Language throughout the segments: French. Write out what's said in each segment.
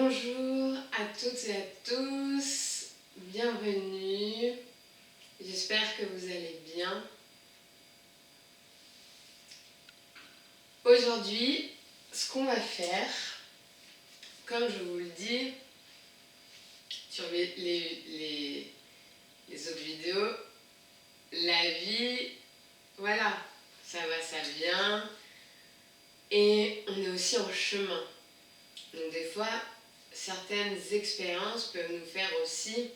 Bonjour à toutes et à tous, bienvenue, j'espère que vous allez bien. Aujourd'hui, ce qu'on va faire, comme je vous le dis sur les autres vidéos, la vie, voilà, ça va, ça vient, et on est aussi en chemin. Donc des fois, certaines expériences peuvent nous faire aussi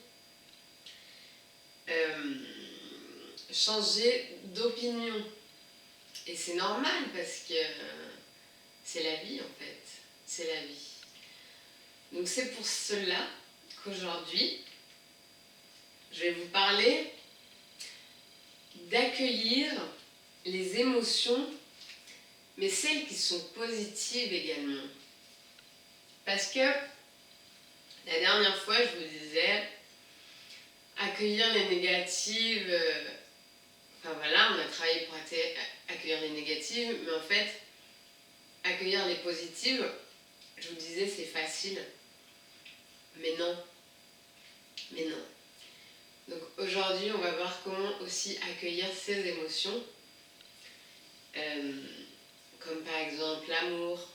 changer d'opinion. Et c'est normal parce que c'est la vie en fait, c'est la vie. Donc c'est pour cela qu'aujourd'hui, je vais vous parler d'accueillir les émotions, mais celles qui sont positives également. Parce que la dernière fois, je vous disais, accueillir les négatives, enfin voilà, on a travaillé pour accueillir les négatives, mais en fait, accueillir les positives, je vous disais, c'est facile. Mais non. Mais non. Donc aujourd'hui, on va voir comment aussi accueillir ces émotions, comme par exemple l'amour,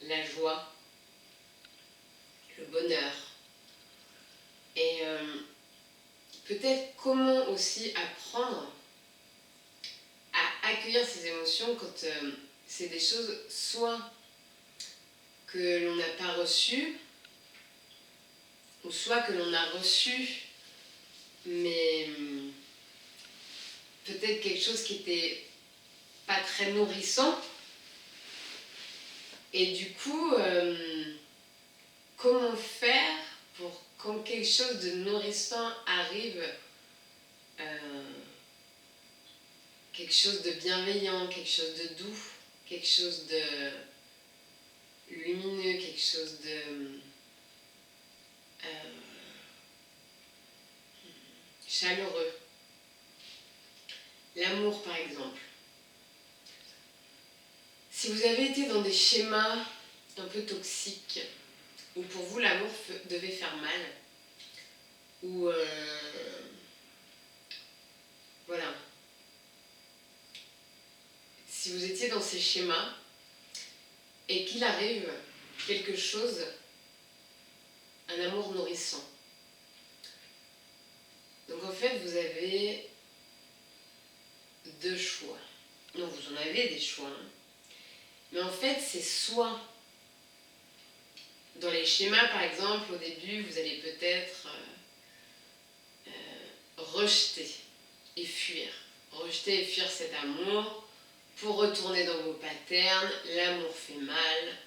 la joie, le bonheur. Et peut-être comment aussi apprendre à accueillir ces émotions quand c'est des choses soit que l'on n'a pas reçues, ou soit que l'on a reçues, mais peut-être quelque chose qui n'était pas très nourrissant. Et du coup, comment faire pour quand quelque chose de nourrissant arrive, quelque chose de bienveillant, quelque chose de doux, quelque chose de lumineux, quelque chose de chaleureux. L'amour par exemple. Si vous avez été dans des schémas un peu toxiques, où pour vous l'amour devait faire mal, ou voilà. Si vous étiez dans ces schémas et qu'il arrive quelque chose, un amour nourrissant. Donc en fait, vous avez deux choix. Non, vous en avez des choix. Hein. Mais en fait, c'est soit, dans les schémas par exemple, au début, vous allez peut-être rejeter et fuir. Rejeter et fuir cet amour pour retourner dans vos patterns. L'amour fait mal.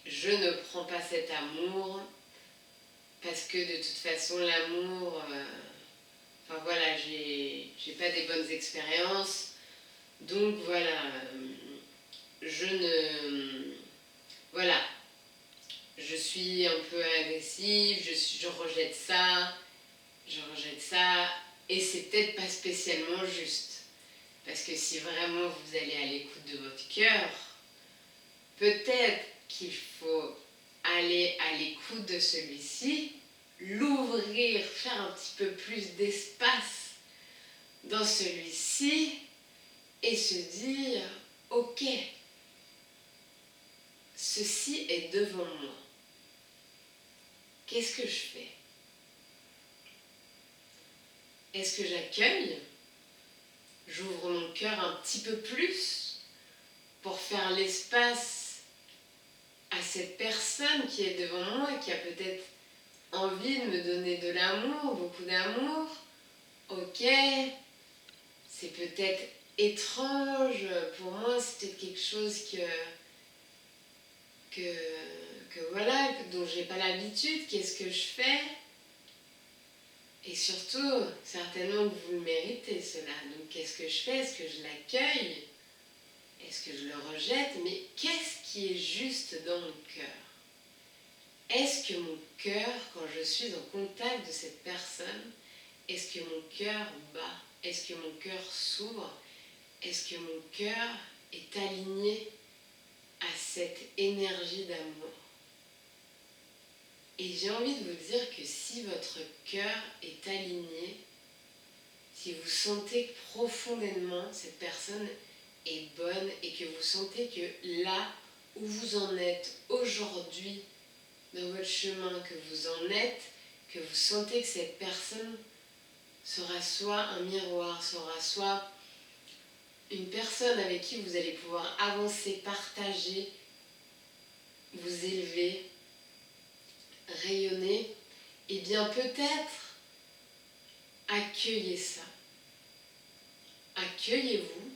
Je ne prends pas cet amour parce que de toute façon, l'amour... enfin voilà, j'ai pas des bonnes expériences. Donc voilà, je ne... Voilà, je suis un peu agressive, je rejette ça, et c'est peut-être pas spécialement juste. Parce que si vraiment vous allez à l'écoute de votre cœur, peut-être qu'il faut aller à l'écoute de celui-ci, l'ouvrir, faire un petit peu plus d'espace dans celui-ci et se dire, ok, ceci est devant moi. Qu'est-ce que je fais? Est-ce que j'accueille? J'ouvre mon cœur un petit peu plus pour faire l'espace à cette personne qui est devant moi, qui a peut-être envie de me donner de l'amour, beaucoup d'amour. Ok, c'est peut-être étrange, pour moi c'est peut-être quelque chose que voilà, dont j'ai pas l'habitude. Qu'est-ce que je fais? Et surtout, certainement que vous le méritez cela. Donc qu'est-ce que je fais? Est-ce que je l'accueille? Est-ce que je le rejette? Mais qu'est-ce qui est juste dans mon cœur? Est-ce que mon cœur, quand je suis en contact de cette personne, est-ce que mon cœur bat? Est-ce que mon cœur s'ouvre? Est-ce que mon cœur est aligné à cette énergie d'amour? Et j'ai envie de vous dire que si votre cœur est aligné, si vous sentez que profondément cette personne est bonne et que vous sentez que là où vous en êtes aujourd'hui, dans votre chemin, que vous en êtes, que vous sentez que cette personne sera soit un miroir, sera soit une personne avec qui vous allez pouvoir avancer, partager, vous élever, rayonner, et bien peut-être accueillez ça. Accueillez-vous,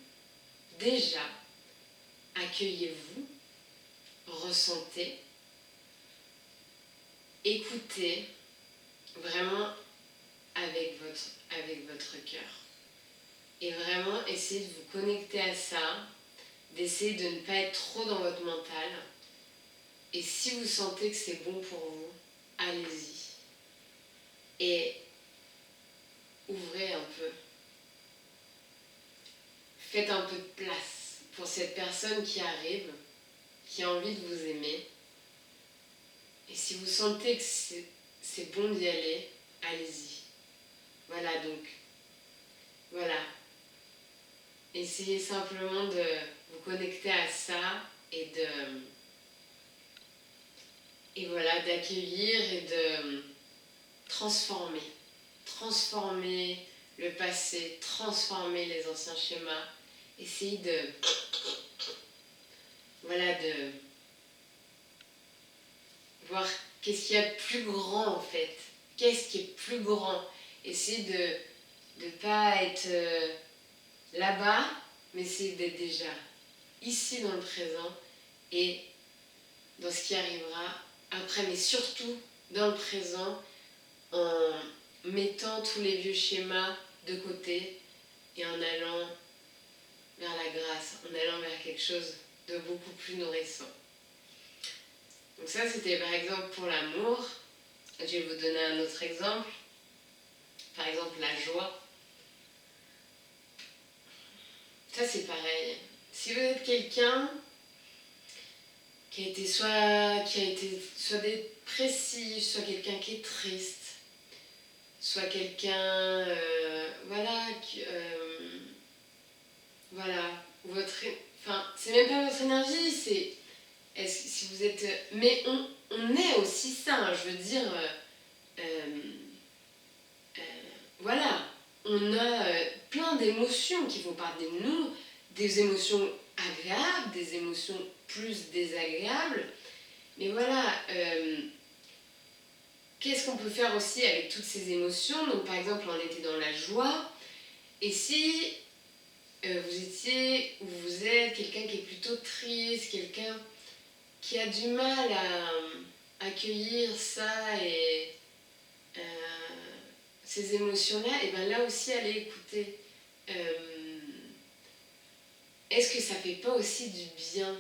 déjà, accueillez-vous, ressentez, écoutez vraiment avec votre cœur. Et vraiment essayez de vous connecter à ça, d'essayer de ne pas être trop dans votre mental. Et si vous sentez que c'est bon pour vous, allez-y. Et ouvrez un peu. Faites un peu de place pour cette personne qui arrive, qui a envie de vous aimer. Et si vous sentez que c'est bon d'y aller, allez-y. Voilà donc. Voilà. Essayez simplement de vous connecter à ça et voilà, d'accueillir et de transformer. Transformer le passé, transformer les anciens schémas. Essayez de voir qu'est-ce qu'il y a de plus grand en fait. Qu'est-ce qui est plus grand. Essayez de ne pas être là-bas, mais essayez d'être déjà ici dans le présent et dans ce qui arrivera après, mais surtout dans le présent en mettant tous les vieux schémas de côté et en allant vers la grâce, en allant vers quelque chose de beaucoup plus nourrissant. Donc ça, c'était par exemple pour l'amour. Je vais vous donner un autre exemple. Par exemple, la joie. Ça, c'est pareil. Si vous êtes quelqu'un qui a été soit dépressif, soit quelqu'un qui est triste, soit quelqu'un, c'est même pas votre énergie, si vous êtes, mais on est aussi ça, hein, je veux dire, on a plein d'émotions qui vont parler de nous, des émotions agréables, des émotions plus désagréables, mais voilà, qu'est-ce qu'on peut faire aussi avec toutes ces émotions? Donc par exemple, on était dans la joie, et si vous êtes quelqu'un qui est plutôt triste, quelqu'un qui a du mal à accueillir ça et ces émotions-là, et bien là aussi, allez écouter. Est-ce que ça ne fait pas aussi du bien?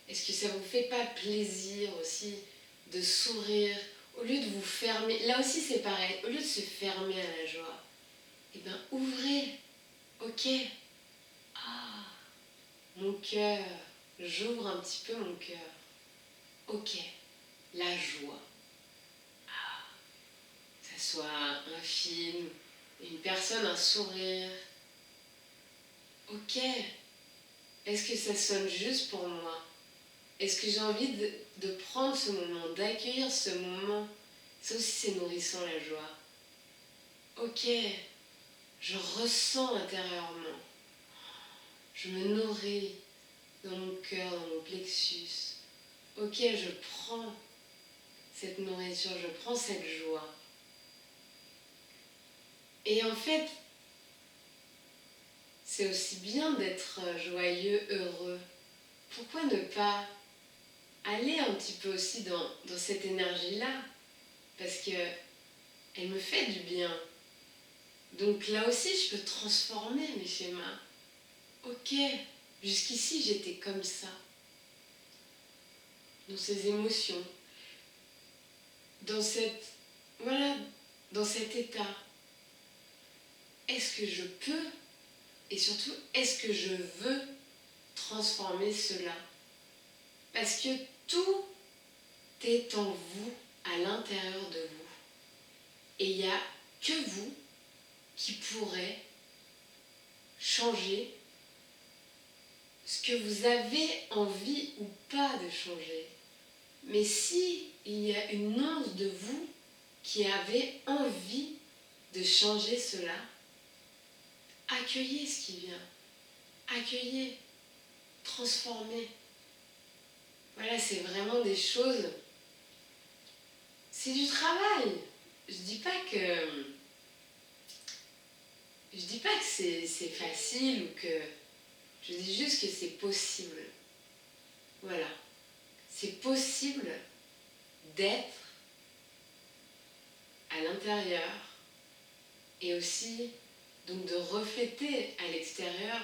Est-ce que ça ne vous fait pas plaisir aussi de sourire au lieu de vous fermer? Là aussi, c'est pareil. Au lieu de se fermer à la joie, et bien ouvrez. Ok. Ah, mon cœur. J'ouvre un petit peu mon cœur. Ok. La joie. Ah, que ce soit un film, une personne, un sourire. Ok. Est-ce que ça sonne juste pour moi? Est-ce que j'ai envie de prendre ce moment, d'accueillir ce moment? Ça aussi, c'est nourrissant, la joie. Ok, je ressens intérieurement. Je me nourris dans mon cœur, dans mon plexus. Ok, je prends cette nourriture, je prends cette joie. Et en fait, c'est aussi bien d'être joyeux, heureux. Pourquoi ne pas aller un petit peu aussi dans cette énergie-là? Parce que elle me fait du bien. Donc là aussi, je peux transformer mes schémas. Ok, jusqu'ici, j'étais comme ça. Dans ces émotions. Dans cet état. Est-ce que je peux, et surtout, est-ce que je veux transformer cela? Parce que tout est en vous à l'intérieur de vous. Et il n'y a que vous qui pourrez changer ce que vous avez envie ou pas de changer. Mais si il y a une once de vous qui avez envie de changer cela, accueillez ce qui vient. Accueillez, transformez. Voilà, c'est vraiment des choses. C'est du travail. Je dis pas que c'est facile ou que. Je dis juste que c'est possible. Voilà. C'est possible d'être à l'intérieur et aussi donc de refléter à l'extérieur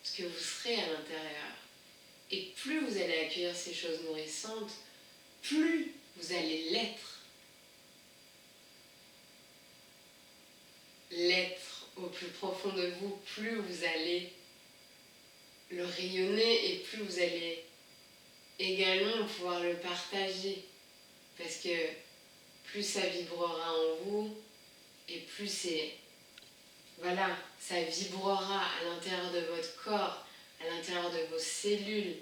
ce que vous serez à l'intérieur. Et plus vous allez accueillir ces choses nourrissantes, plus vous allez l'être. L'être au plus profond de vous, plus vous allez le rayonner et plus vous allez également pouvoir le partager. Parce que plus ça vibrera en vous et plus c'est... Voilà, ça vibrera à l'intérieur de votre corps, à l'intérieur de vos cellules.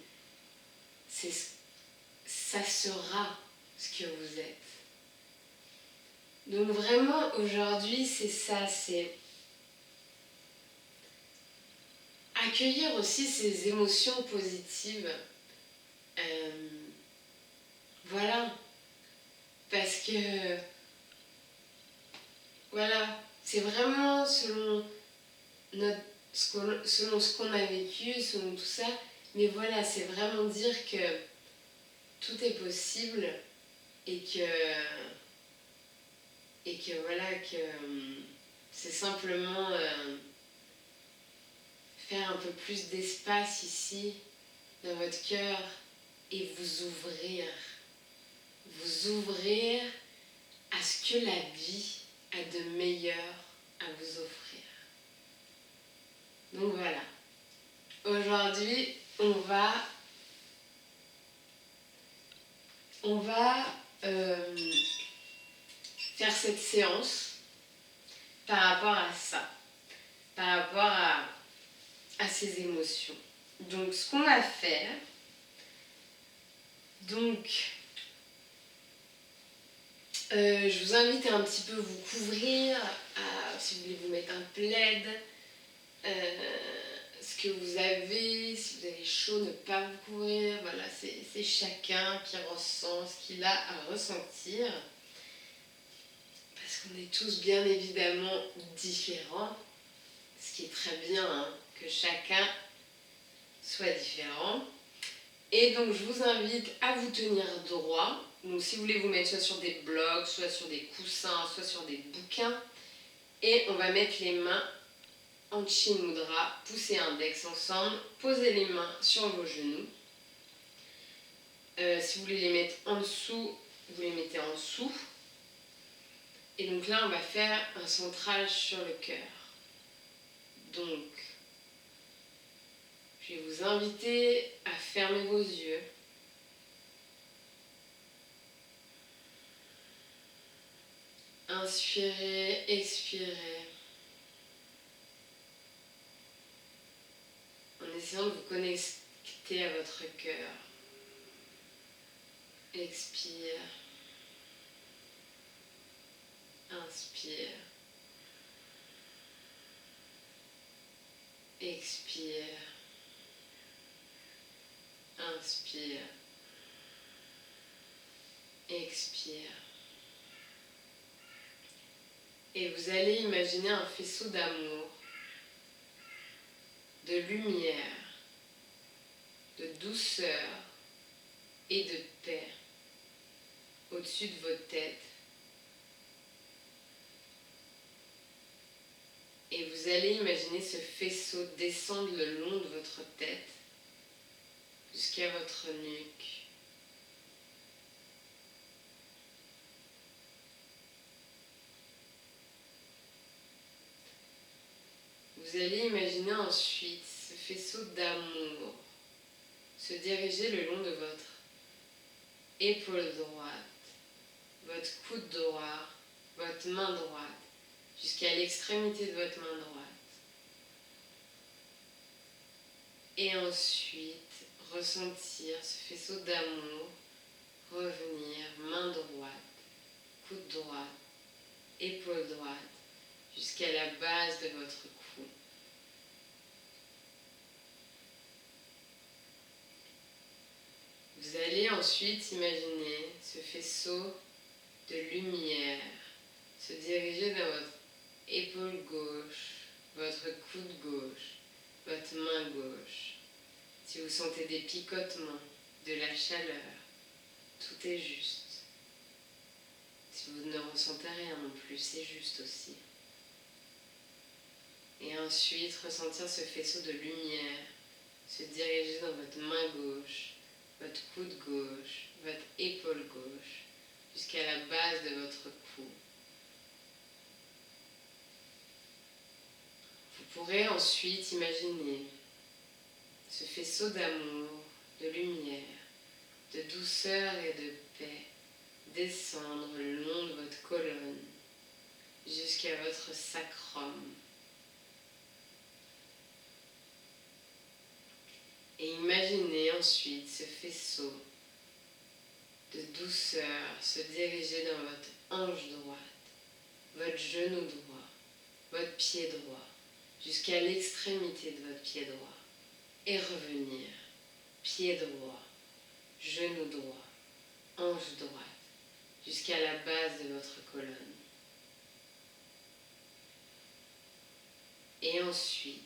Ça sera ce que vous êtes. Donc vraiment, aujourd'hui, c'est ça, c'est accueillir aussi ces émotions positives. Voilà, parce que, voilà, c'est vraiment selon ce qu'on a vécu, selon tout ça. Mais voilà, c'est vraiment dire que tout est possible et que voilà, que c'est simplement faire un peu plus d'espace ici dans votre cœur et vous ouvrir à ce que la vie a de meilleur à vous offrir. Donc voilà, aujourd'hui on va faire cette séance par rapport à ça, par rapport à ces émotions. Donc ce qu'on va faire, je vous invite à un petit peu vous couvrir, si vous voulez vous mettre un plaid, ce que vous avez, si vous avez chaud, ne pas vous couvrir, voilà, c'est chacun qui ressent ce qu'il a à ressentir, parce qu'on est tous bien évidemment différents, ce qui est très bien, hein, que chacun soit différent. Et donc je vous invite à vous tenir droit. Donc si vous voulez vous mettre soit sur des blocs, soit sur des coussins, soit sur des bouquins. Et on va mettre les mains en Chin Mudra, poussez index ensemble, posez les mains sur vos genoux. Si vous voulez les mettre en dessous, vous les mettez en dessous. Et donc là on va faire un centrage sur le cœur. Donc je vais vous inviter à fermer vos yeux. Inspirez, expirez. En essayant de vous connecter à votre cœur. Expire. Inspire. Expire. Inspire. Expire. Et vous allez imaginer un faisceau d'amour, de lumière, de douceur et de paix au-dessus de votre tête. Et vous allez imaginer ce faisceau descendre le long de votre tête jusqu'à votre nuque. Vous allez imaginer ensuite ce faisceau d'amour se diriger le long de votre épaule droite, votre coude droit, votre main droite, jusqu'à l'extrémité de votre main droite. Et ensuite, ressentir ce faisceau d'amour revenir, main droite, coude droit, épaule droite, jusqu'à la base de votre cou. Vous allez ensuite imaginer ce faisceau de lumière se diriger vers votre épaule gauche, votre coude gauche, votre main gauche. Si vous sentez des picotements, de la chaleur, tout est juste. Si vous ne ressentez rien non plus, c'est juste aussi. Et ensuite, ressentir ce faisceau de lumière se diriger dans votre main gauche, votre coude gauche, votre épaule gauche, jusqu'à la base de votre cou. Vous pourrez ensuite imaginer ce faisceau d'amour, de lumière, de douceur et de paix descendre le long de votre colonne jusqu'à votre sacrum. Et imaginez ensuite ce faisceau de douceur se diriger dans votre hanche droite, votre genou droit, votre pied droit, jusqu'à l'extrémité de votre pied droit. Et revenir, pied droit, genou droit, hanche droite, jusqu'à la base de votre colonne. Et ensuite,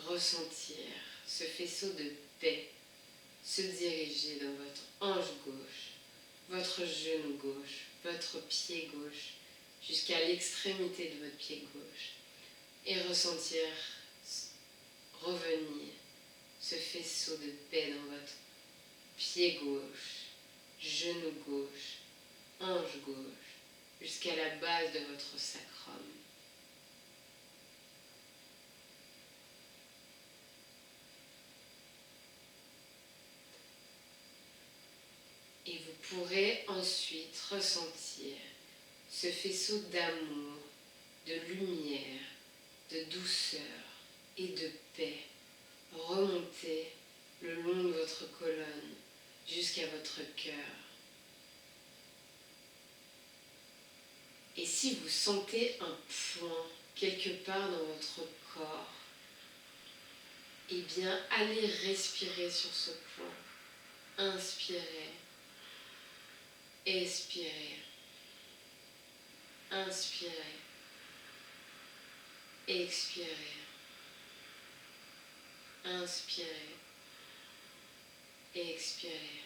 ressentir ce faisceau de paix se diriger dans votre hanche gauche, votre genou gauche, votre pied gauche, jusqu'à l'extrémité de votre pied gauche. Et ressentir revenir ce faisceau de paix dans votre pied gauche, genou gauche, hanche gauche, jusqu'à la base de votre sacrum. Et vous pourrez ensuite ressentir ce faisceau d'amour, de lumière, de douceur et de paix remonter le long de votre colonne jusqu'à votre cœur. Et si vous sentez un point quelque part dans votre corps, eh bien allez respirer sur ce point. Inspirez, expirez, inspirez, expirez, inspirez, expirez.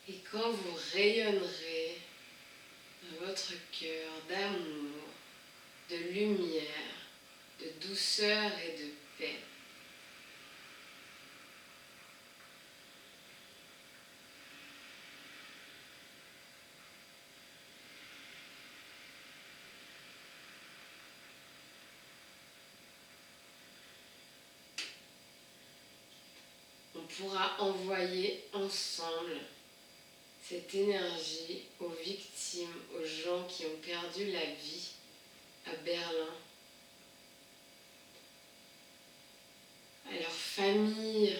Et quand vous rayonnerez dans votre cœur d'amour, de lumière, de douceur et de paix, on pourra envoyer ensemble cette énergie aux victimes, aux gens qui ont perdu la vie à Berlin, à leurs familles,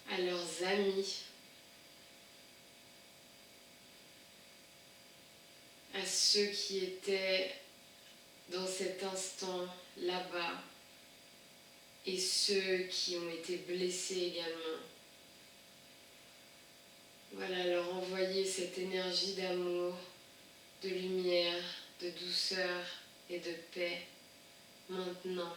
à leurs amis, à ceux qui étaient dans cet instant là-bas et ceux qui ont été blessés également. Voilà, leur envoyer cette énergie d'amour, de lumière, de douceur et de paix maintenant.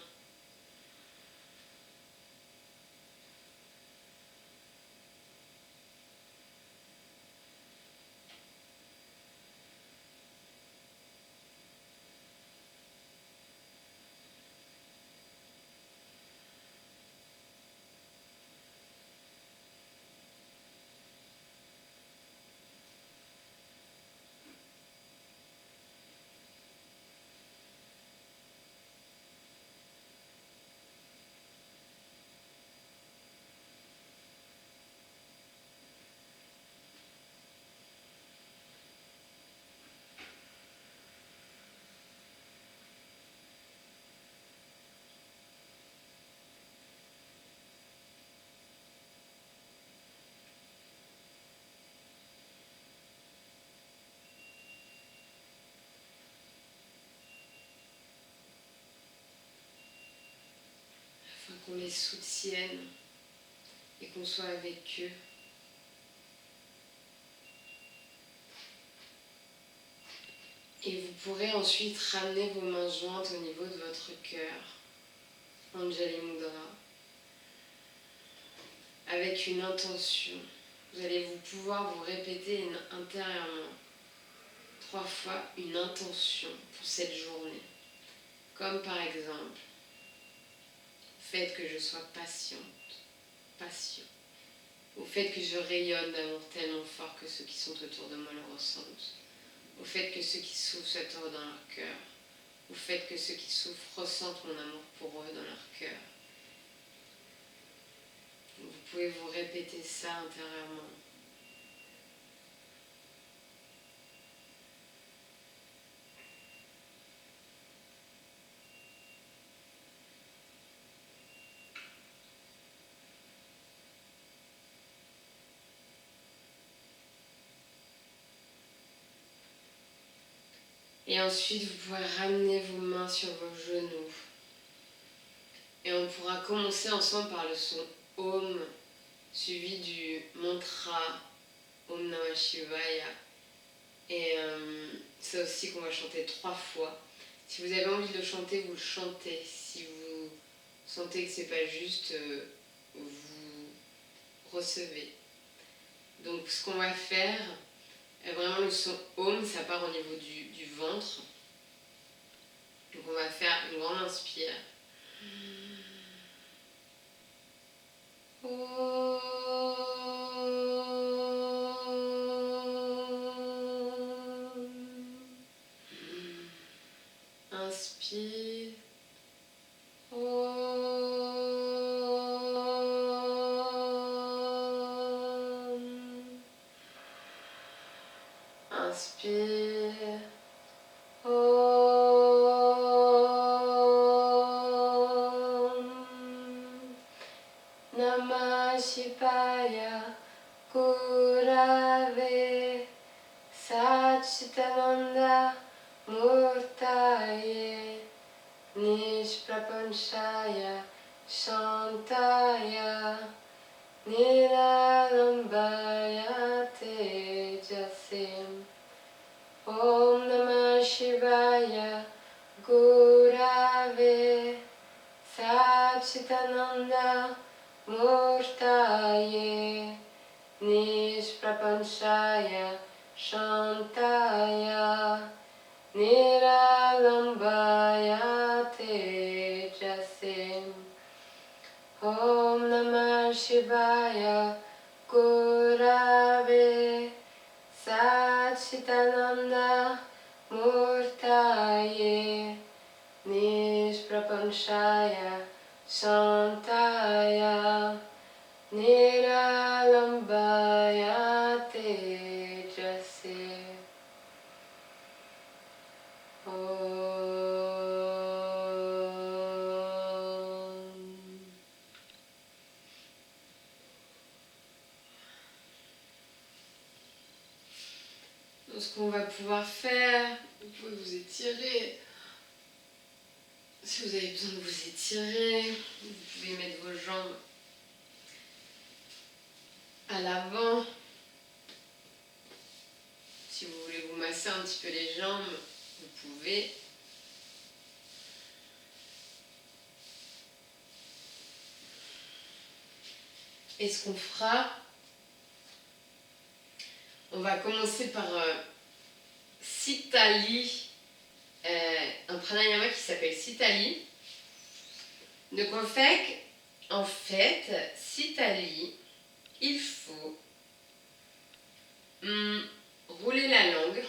qu'on les soutienne et qu'on soit avec eux. Et vous pourrez ensuite ramener vos mains jointes au niveau de votre cœur, Anjali Mudra, avec une intention. Vous allez pouvoir vous répéter intérieurement 3 fois une intention pour cette journée. Comme par exemple, faites que je sois patient. Au fait que je rayonne d'amour tellement fort que ceux qui sont autour de moi le ressentent. Au fait que ceux qui souffrent se tordent dans leur cœur. Au fait que ceux qui souffrent ressentent mon amour pour eux dans leur cœur. Vous pouvez vous répéter ça intérieurement. Et ensuite, vous pourrez ramener vos mains sur vos genoux. Et on pourra commencer ensemble par le son Om, suivi du mantra Om Namah Shivaya. Et c'est aussi qu'on va chanter 3 fois. Si vous avez envie de le chanter, vous le chantez. Si vous sentez que c'est pas juste, vous recevez. Donc ce qu'on va faire, vraiment le son Om, ça part au niveau du ventre. Donc on va faire une grande inspire. Inspire. Inspire. Namah Shivaya Gurave Satchitananda Murtaye Nishprapanchaya Shantaya Niralambaya Tejasim. Om Namah Shivaya Gurave Satchitananda Murtaye Nishprapanchaya Shantaya Niralambaya Tejasim. Om Namah Shivaya Gurave Satchitananda Murtaye Nishprapanchaya Shantaya Niralambaya Tejasim. Donc, ce qu'on va pouvoir faire, vous pouvez vous étirer. Si vous avez besoin de vous étirer, vous pouvez mettre vos jambes à l'avant. Si vous voulez vous masser un petit peu les jambes, vous pouvez. Et ce qu'on fera, on va commencer par Sitali, un pranayama qui s'appelle Sitali. Donc en fait, Sitali, il faut rouler la langue.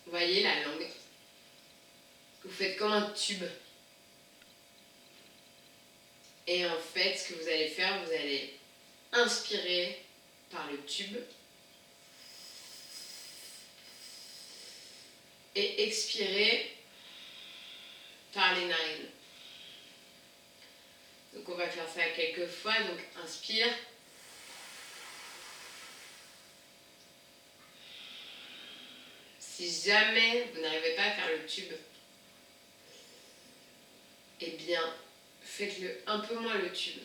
Vous voyez la langue. Vous faites comme un tube. Et en fait, ce que vous allez faire, vous allez inspirer par le tube et expirer par les narines. Donc on va faire ça quelques fois. Donc inspire. Si jamais vous n'arrivez pas à faire le tube, eh bien, faites-le un peu moins le tube.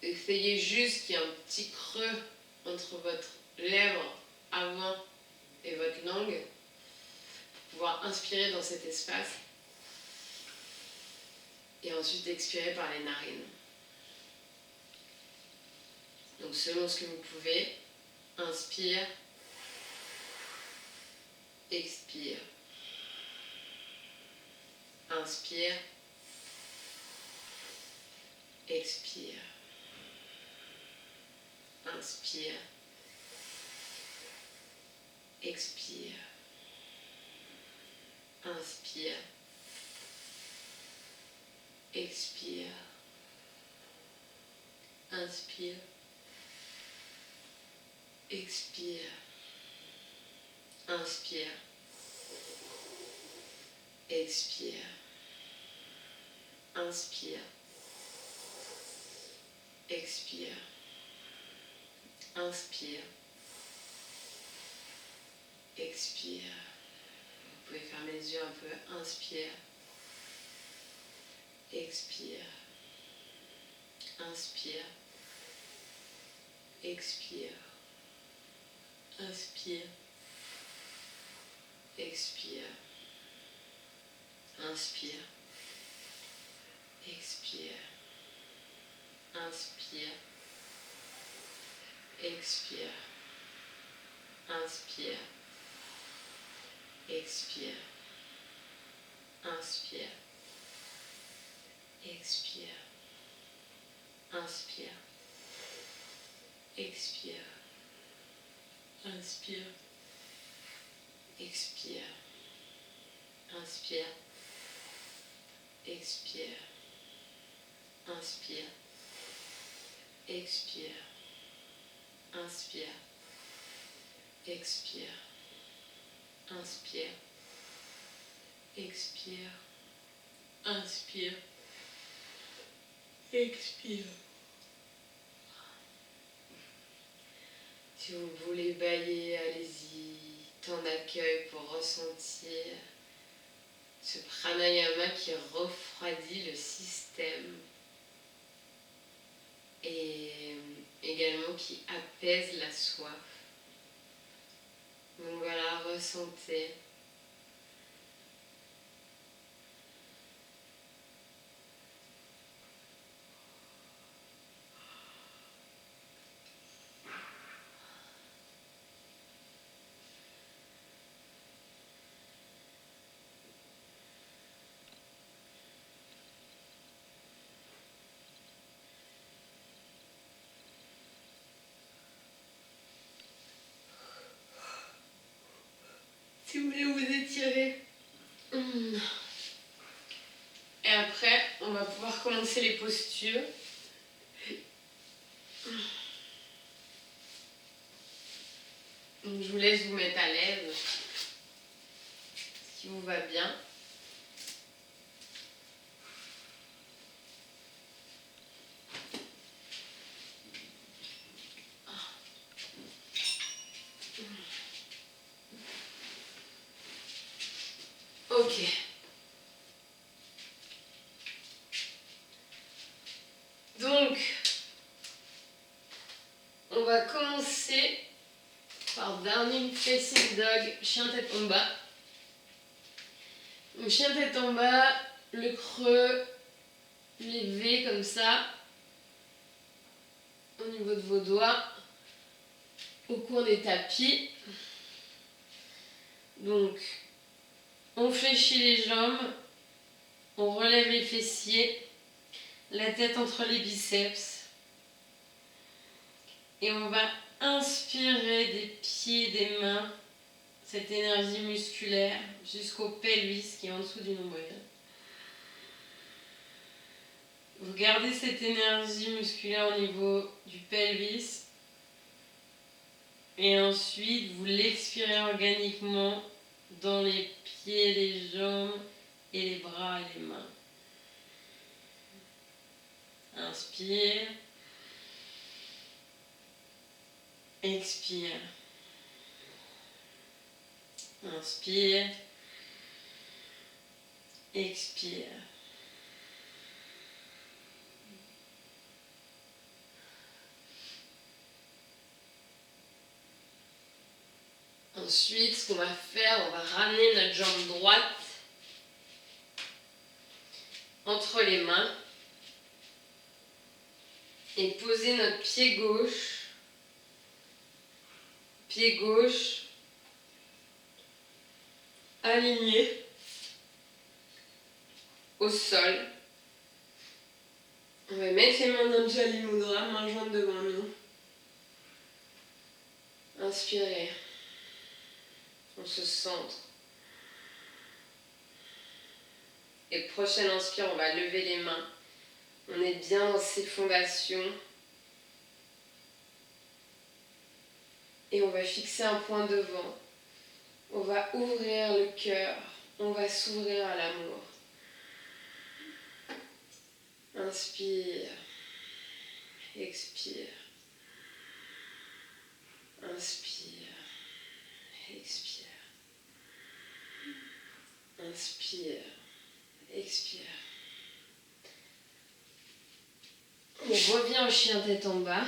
Essayez juste qu'il y ait un petit creux entre votre lèvre avant et votre langue pour pouvoir inspirer dans cet espace et ensuite expirer par les narines. Donc selon ce que vous pouvez, inspire, expire, inspire, expire, inspire, expire, inspire, expire, inspire, expire, inspire, expire, inspire, expire, inspire, expire. Vous pouvez fermer les yeux un peu, inspire, expire, inspire, expire, inspire, expire, inspire, expire, inspire, expire, inspire, expire, inspire, expire, inspire, expire, inspire, expire, inspire, expire, inspire, expire, inspire, expire, inspire, expire, inspire, expire. Si vous voulez bailler, allez-y. Temps d'accueil pour ressentir ce pranayama qui refroidit le système et également qui apaise la soif. Donc voilà, ressentez. Si vous voulez vous étirer. Et après, on va pouvoir commencer les postures. Donc, je vous laisse vous mettre à l'aise, si vous va bien. Ok. Donc, on va commencer par Down Facing Dog, chien tête en bas. Donc, chien tête en bas, le creux, les V comme ça, au niveau de vos doigts, au coin des tapis. Donc, on fléchit les jambes, on relève les fessiers, la tête entre les biceps. Et on va inspirer des pieds, des mains, cette énergie musculaire jusqu'au pelvis qui est en dessous du nombril. Vous gardez cette énergie musculaire au niveau du pelvis et ensuite vous l'expirez organiquement dans les pieds, les jambes et les bras et les mains. Inspire. Expire. Inspire. Expire. Ensuite, ce qu'on va faire, on va ramener notre jambe droite entre les mains et poser notre pied gauche aligné au sol. On va mettre les mains dans le Jali Mudra, main jointe devant nous. Inspirez. On se centre. Et prochaine inspire, on va lever les mains. On est bien dans ces fondations. Et on va fixer un point devant. On va ouvrir le cœur. On va s'ouvrir à l'amour. Inspire. Expire. Inspire. Expire. Inspire. Expire. On revient au chien tête en bas.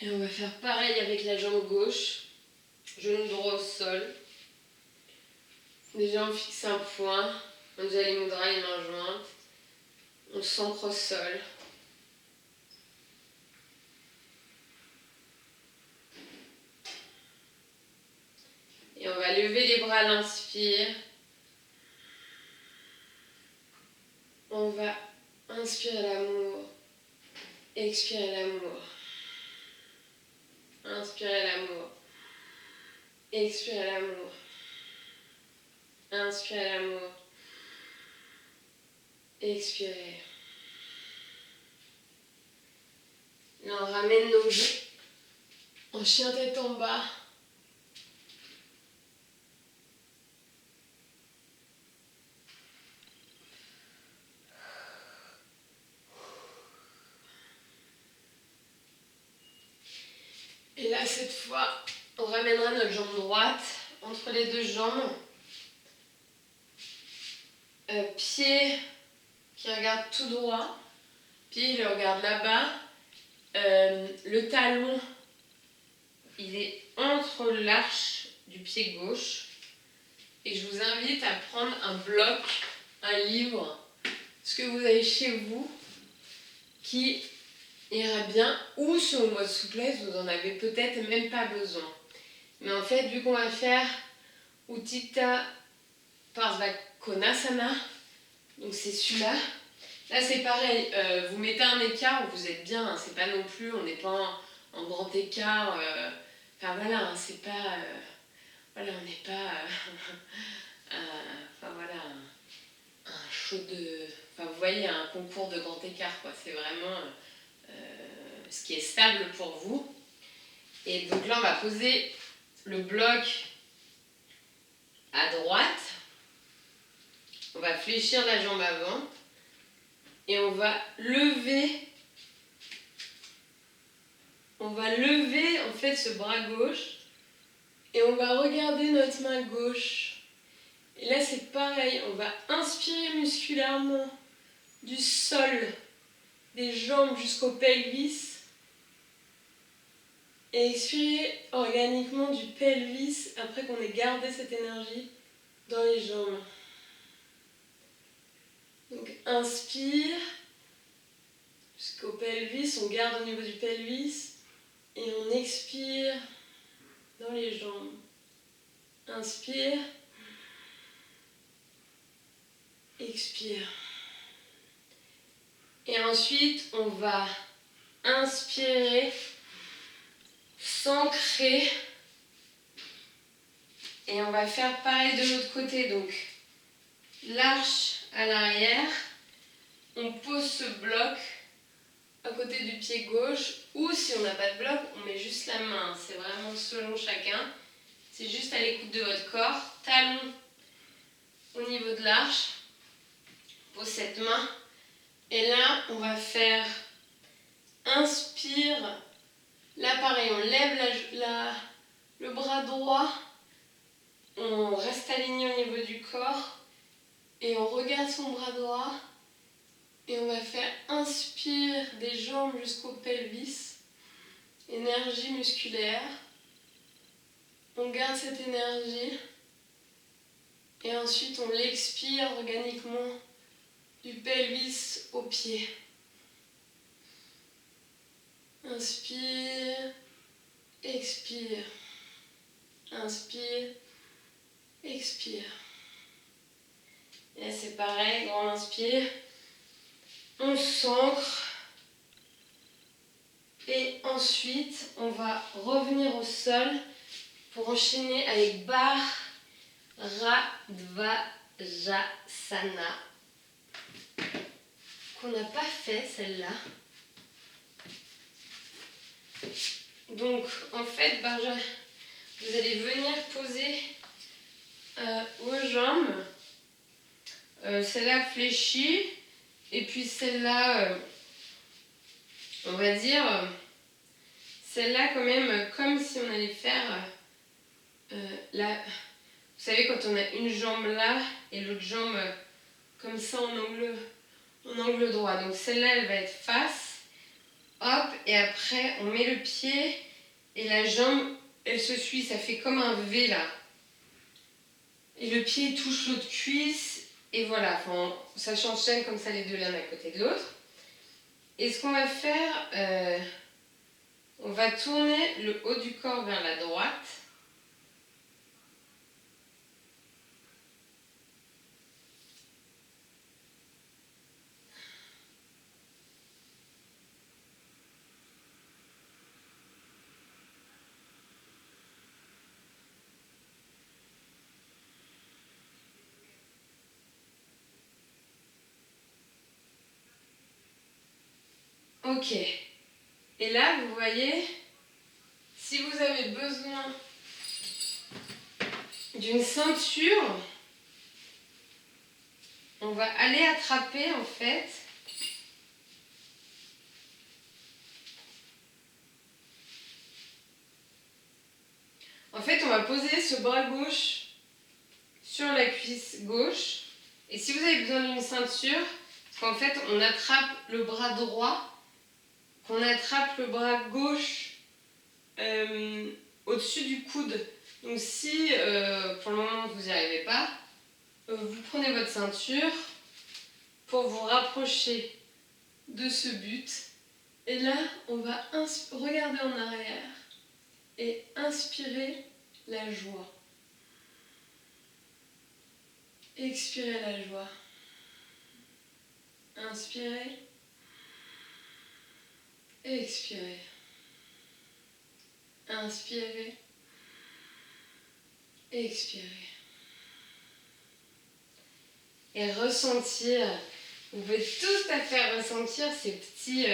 Et on va faire pareil avec la jambe gauche. Genou droit au sol. Déjà on fixe un point. On Jali Mudra, les mains jointes. On s'ancre au sol. Et on va lever les bras à l'inspire. On va inspirer l'amour. Expirer l'amour. Inspirez l'amour. Expirez l'amour. Inspirez l'amour. Expirez. Là, on ramène nos genoux en chien tête en bas. Et là, cette fois, on ramènera notre jambe droite entre les deux jambes. Pied qui regarde tout droit. Pied, il regarde là-bas. Le talon, il est entre l'arche du pied gauche. Et je vous invite à prendre un bloc, un livre, ce que vous avez chez vous, qui ira bien, ou sur le mode souplesse, vous en avez peut-être même pas besoin. Mais en fait, vu qu'on va faire Utthita Parsvakonasana, donc c'est celui-là, là c'est pareil, vous mettez un écart où vous êtes bien, hein, c'est pas non plus, on n'est pas en grand écart, enfin voilà, hein, c'est pas, voilà, on n'est pas, enfin voilà, un show de, enfin vous voyez, un concours de grand écart, quoi, c'est vraiment ce qui est stable pour vous. Et donc là, on va poser le bloc à droite. On va fléchir la jambe avant. Et on va lever. On va lever en fait ce bras gauche. Et on va regarder notre main gauche. Et là, c'est pareil. On va inspirer musculairement du sol, des jambes jusqu'au pelvis. Et expirer organiquement du pelvis après qu'on ait gardé cette énergie dans les jambes. Donc inspire jusqu'au pelvis, on garde au niveau du pelvis et on expire dans les jambes. Inspire, expire. Et ensuite, on va inspirer, s'ancrer. Et on va faire pareil de l'autre côté. Donc, l'arche à l'arrière. On pose ce bloc à côté du pied gauche. Ou si on n'a pas de bloc, on met juste la main. C'est vraiment selon chacun. C'est juste à l'écoute de votre corps. Talon au niveau de l'arche. On pose cette main. Et là, on va faire inspire. Là, pareil, on lève le bras droit. On reste aligné au niveau du corps. Et on regarde son bras droit. Et on va faire inspire des jambes jusqu'au pelvis. Énergie musculaire. On garde cette énergie. Et ensuite on l'expire organiquement du pelvis au pied. Inspire, expire. Inspire, expire. Et là c'est pareil, grand inspire. On s'ancre. Et ensuite, on va revenir au sol pour enchaîner avec Bharadvajasana. Qu'on n'a pas fait celle-là. Donc en fait, vous allez venir poser vos jambes. Celle-là fléchie. Et puis celle-là, on va dire, celle-là quand même, comme si on allait faire là. Vous savez, quand on a une jambe là et l'autre jambe comme ça en angle droit. Donc celle-là, elle va être face. Hop, et après, on met le pied et la jambe, elle se suit. Ça fait comme un V là. Et le pied touche l'autre cuisse. Et voilà, enfin, ça s'enchaîne comme ça les deux l'un à côté de l'autre. Et ce qu'on va faire, on va tourner le haut du corps vers la droite. Ok. Et là, vous voyez, si vous avez besoin d'une ceinture, on va aller attraper en fait on va poser ce bras gauche sur la cuisse gauche. Et si vous avez besoin d'une ceinture, parce qu'en fait, on attrape le bras droit, qu'on attrape le bras gauche au-dessus du coude. Donc si pour le moment vous n'y arrivez pas, vous prenez votre ceinture pour vous rapprocher de ce but. Et là, on va regarder en arrière et inspirer la joie. Expirez la joie. Inspirez. Expirez. Inspirez. Expirez. Et ressentir, vous pouvez tout à fait ressentir ces petits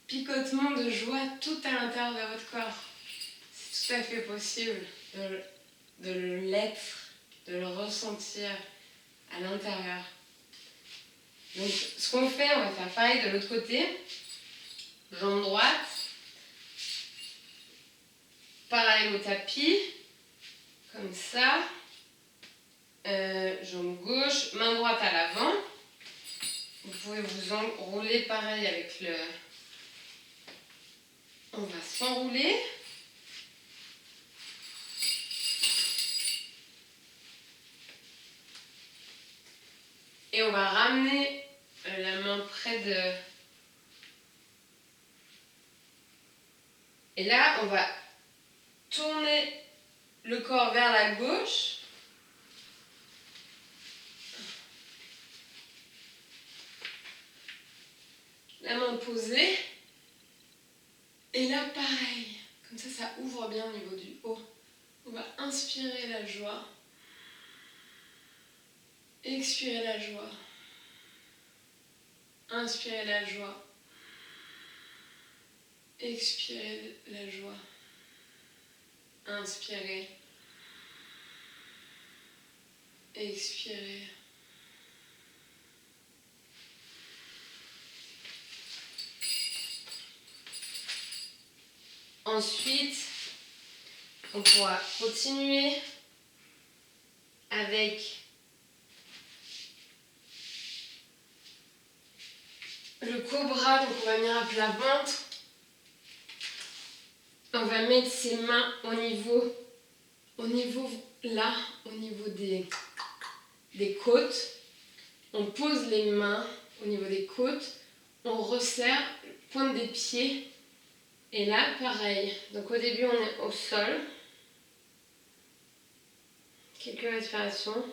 picotements de joie tout à l'intérieur de votre corps. C'est tout à fait possible de l'être, de le ressentir à l'intérieur. Donc ce qu'on fait, on va faire pareil de l'autre côté. Jambe droite, parallèle au tapis, comme ça. Jambe gauche, main droite à l'avant. Vous pouvez vous enrouler pareil avec le... On va s'enrouler. Et on va ramener la main près de... Et là, on va tourner le corps vers la gauche. La main posée. Et là, pareil. Comme ça ouvre bien au niveau du haut. On va inspirer la joie. Expirer la joie. Inspirer la joie. Expirez la joie. Inspirez. Expirez. Ensuite, on pourra continuer avec le cobra, donc on va venir à plat ventre. On va mettre ses mains au niveau là, au niveau des côtes. On pose les mains au niveau des côtes. On resserre la pointe des pieds. Et là, pareil. Donc au début, on est au sol. Quelques respirations.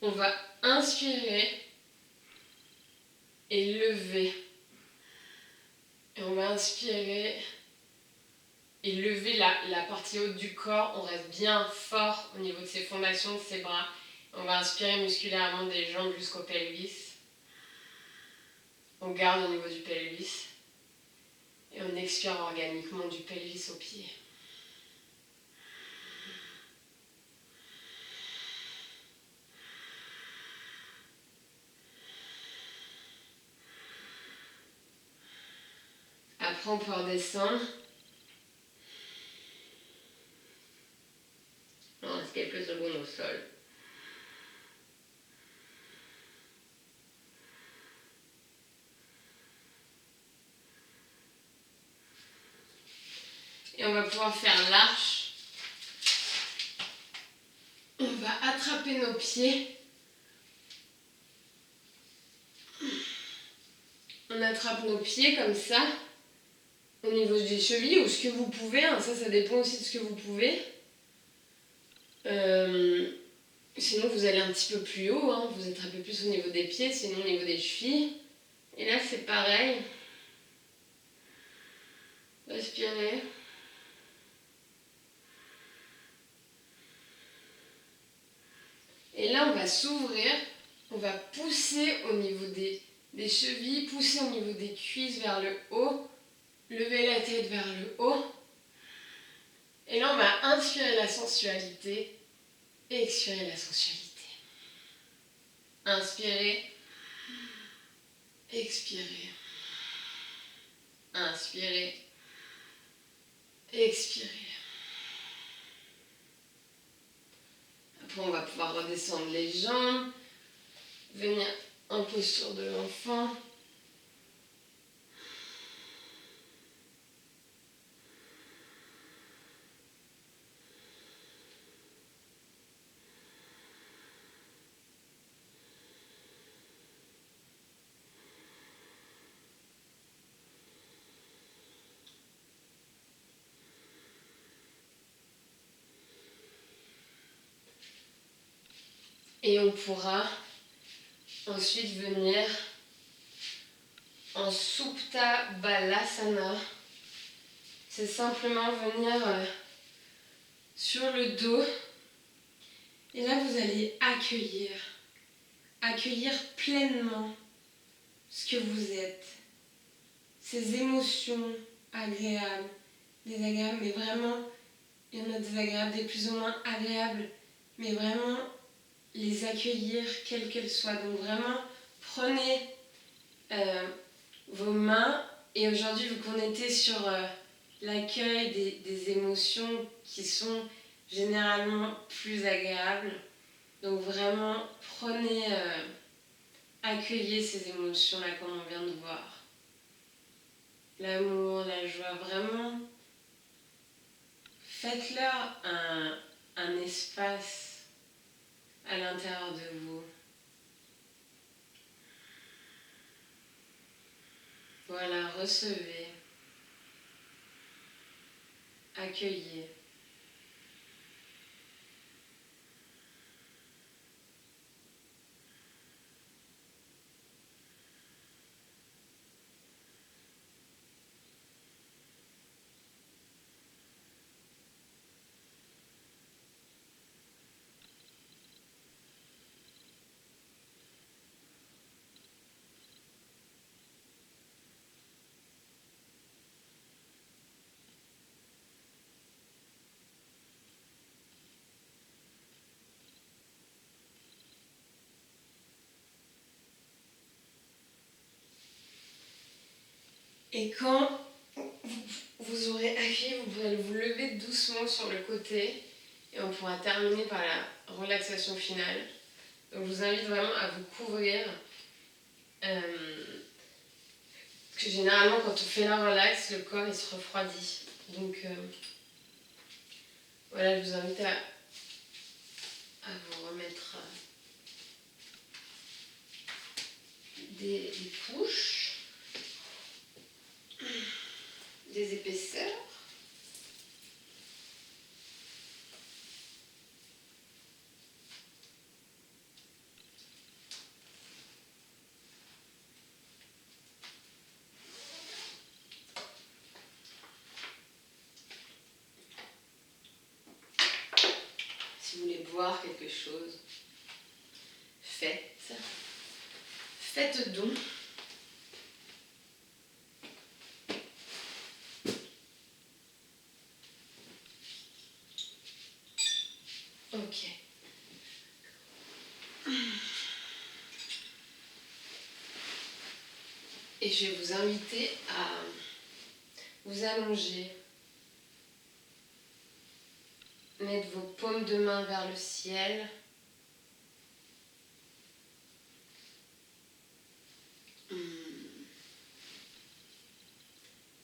On va inspirer et lever. Et on va inspirer et lever la partie haute du corps. On reste bien fort au niveau de ses fondations, de ses bras. On va inspirer musculairement des jambes jusqu'au pelvis. On garde au niveau du pelvis. Et on expire organiquement du pelvis aux pieds. Après, on peut redescendre. On reste quelques secondes au sol. Et on va pouvoir faire l'arche. On va attraper nos pieds. On attrape nos pieds comme ça, au niveau des chevilles, ou ce que vous pouvez, hein, ça dépend aussi de ce que vous pouvez. Sinon vous allez un petit peu plus haut, hein, vous attrapez plus au niveau des pieds, sinon au niveau des chevilles. Et là c'est pareil. Respirez. Et là on va s'ouvrir, on va pousser au niveau des chevilles, pousser au niveau des cuisses vers le haut, lever la tête vers le haut. Et là on va inspirer la sensualité et expirer la sensualité. Inspirez, expirez. Inspirez, expirez. Après, on va pouvoir redescendre les jambes, venir en posture de l'enfant. Et on pourra ensuite venir en Supta Balasana. C'est simplement venir sur le dos. Et là, vous allez accueillir pleinement ce que vous êtes. Ces émotions agréables, désagréables, mais vraiment, il y en a des agréables, des plus ou moins agréables, mais vraiment les accueillir quelles qu'elles soient. Donc vraiment, prenez vos mains et aujourd'hui vous connectez sur l'accueil des émotions qui sont généralement plus agréables. Donc vraiment, prenez, accueillez ces émotions-là comme on vient de voir. L'amour, la joie, vraiment, faites-leur un espace à l'intérieur de vous. Voilà, recevez, accueillez. Et quand vous aurez accueilli, vous pourrez vous lever doucement sur le côté et on pourra terminer par la relaxation finale. Donc je vous invite vraiment à vous couvrir. Parce que généralement quand on fait la relax, le corps il se refroidit. Donc voilà, je vous invite à vous remettre des couches, des épaisseurs. Si vous voulez boire quelque chose, faites don. Ok. Et je vais vous inviter à vous allonger, mettre vos paumes de main vers le ciel.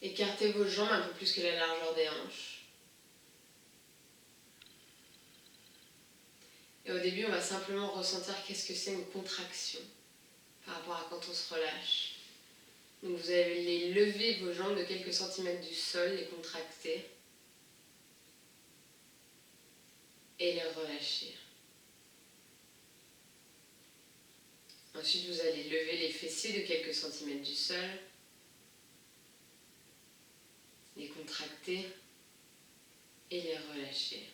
Écartez vos jambes un peu plus que la largeur des hanches. Et au début, on va simplement ressentir qu'est-ce que c'est une contraction par rapport à quand on se relâche. Donc vous allez lever vos jambes de quelques centimètres du sol, les contracter et les relâcher. Ensuite, vous allez lever les fessiers de quelques centimètres du sol, les contracter et les relâcher.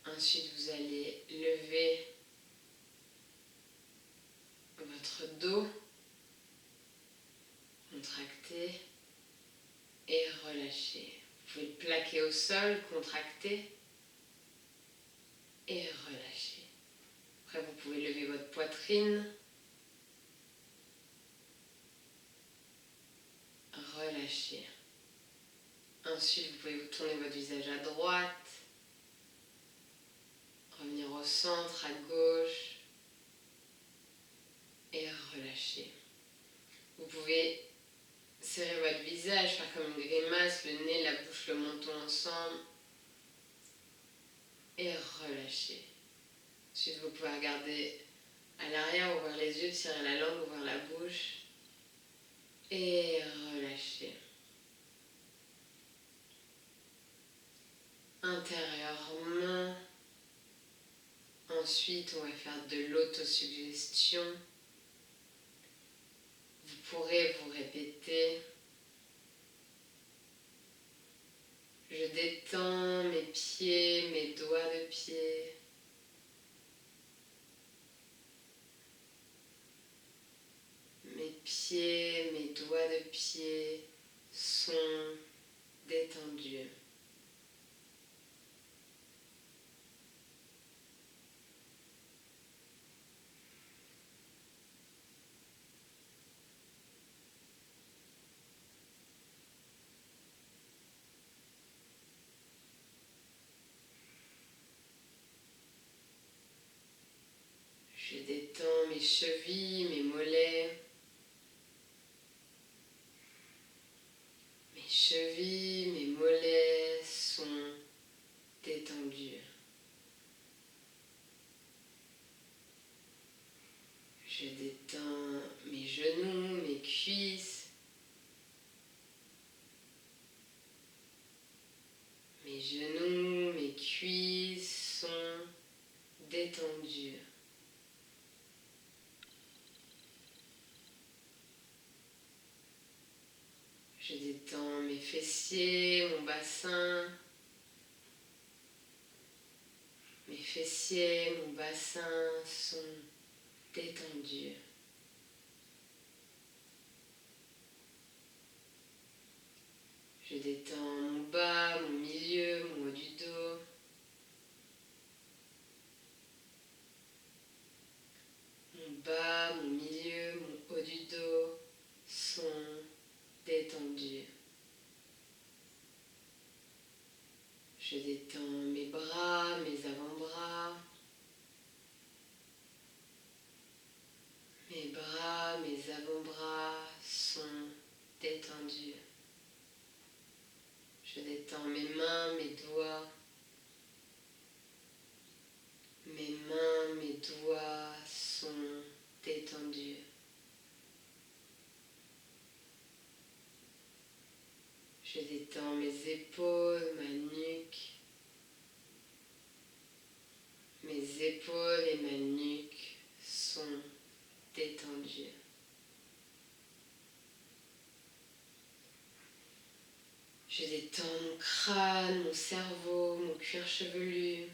Ensuite, vous allez lever votre dos, contracter et relâcher. Vous pouvez le plaquer au sol, contracter et relâcher. Après, vous pouvez lever votre poitrine, relâcher. Ensuite, vous pouvez vous tourner votre visage à droite, revenir au centre, à gauche et relâcher. Vous pouvez serrer votre visage, faire comme une grimace, le nez, la bouche, le menton ensemble et relâcher. Ensuite, vous pouvez regarder à l'arrière, ouvrir les yeux, tirer la langue, ouvrir la bouche et relâcher. Intérieurement. Ensuite, on va faire de l'autosuggestion. Vous pourrez vous répéter: je détends mes pieds, mes doigts de pied. Mes pieds, mes doigts de pied sont détendus. Je détends mes chevilles, mes mollets. Mes chevilles, mes mollets sont détendus. Je détends mes genoux, mes cuisses. Mes genoux, mes cuisses sont détendus. Je détends mes fessiers, mon bassin. Mes fessiers, mon bassin sont détendus. Je détends mon bas, mon milieu, mon haut du dos. Mon bas, mon milieu, mon haut du dos sont détendus. Je détends mes bras, mes avant-bras. doigts, mes mains, mes doigts sont détendus. Je détends mes épaules, ma nuque. Mes épaules et ma nuque sont détendues. Je détends mon crâne, mon cerveau, mon cuir chevelu.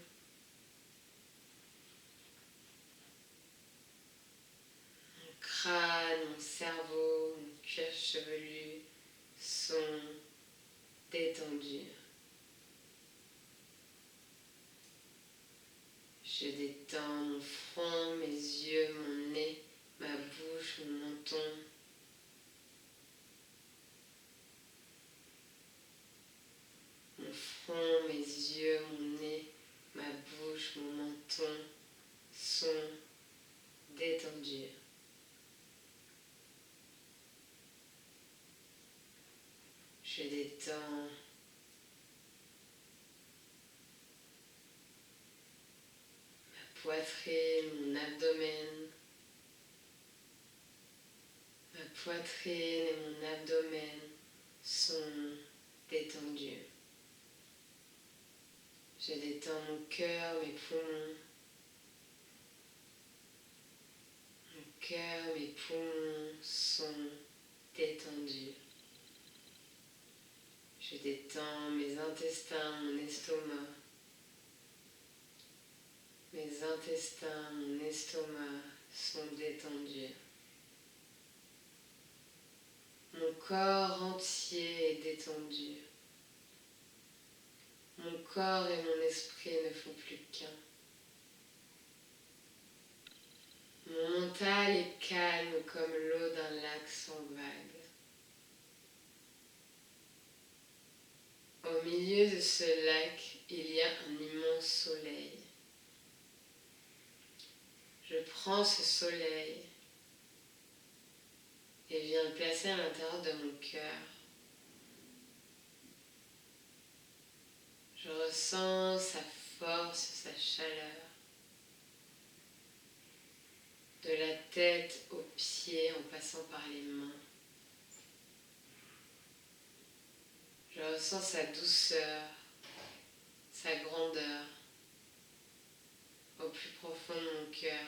Mon crâne, mon cerveau, mon cuir chevelu sont détendus. Je détends mon front, mes yeux, mon nez, ma bouche, mon menton. Mon front, mes yeux, mon nez, ma bouche, mon menton sont détendus. Je détends ma poitrine, mon abdomen. Ma poitrine et mon abdomen sont détendus. Je détends mon cœur, mes poumons. Mon cœur, mes poumons sont détendus. Je détends mes intestins, mon estomac. Mes intestins, mon estomac sont détendus. Mon corps entier est détendu. Mon corps et mon esprit ne font plus qu'un. Mon mental est calme comme l'eau d'un lac sans vagues. Au milieu de ce lac, il y a un immense soleil. Je prends ce soleil et viens le placer à l'intérieur de mon cœur. Je ressens sa force, sa chaleur. De la tête aux pieds en passant par les mains. Je ressens sa douceur, sa grandeur au plus profond de mon cœur.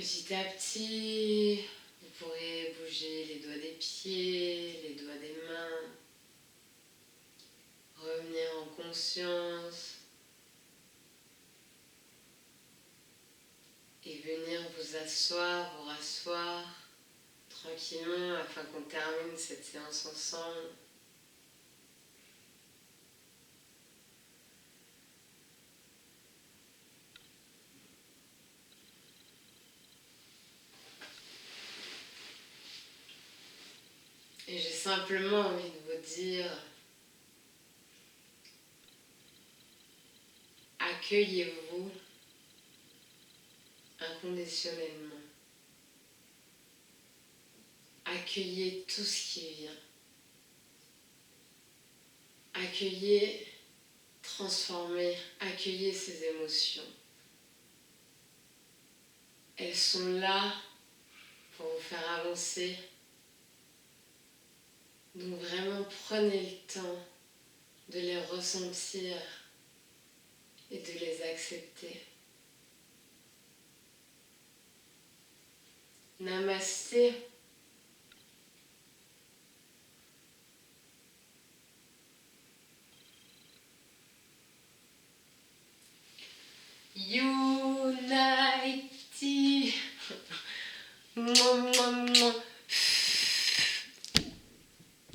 Petit à petit, vous pourrez bouger les doigts des pieds, les doigts des mains, revenir en conscience et venir vous asseoir, vous rasseoir tranquillement afin qu'on termine cette séance ensemble. Et j'ai simplement envie de vous dire, accueillez-vous inconditionnellement. Accueillez tout ce qui vient. Accueillez, transformez, accueillez ces émotions. Elles sont là pour vous faire avancer. Donc vraiment prenez le temps de les ressentir et de les accepter. Namasté. You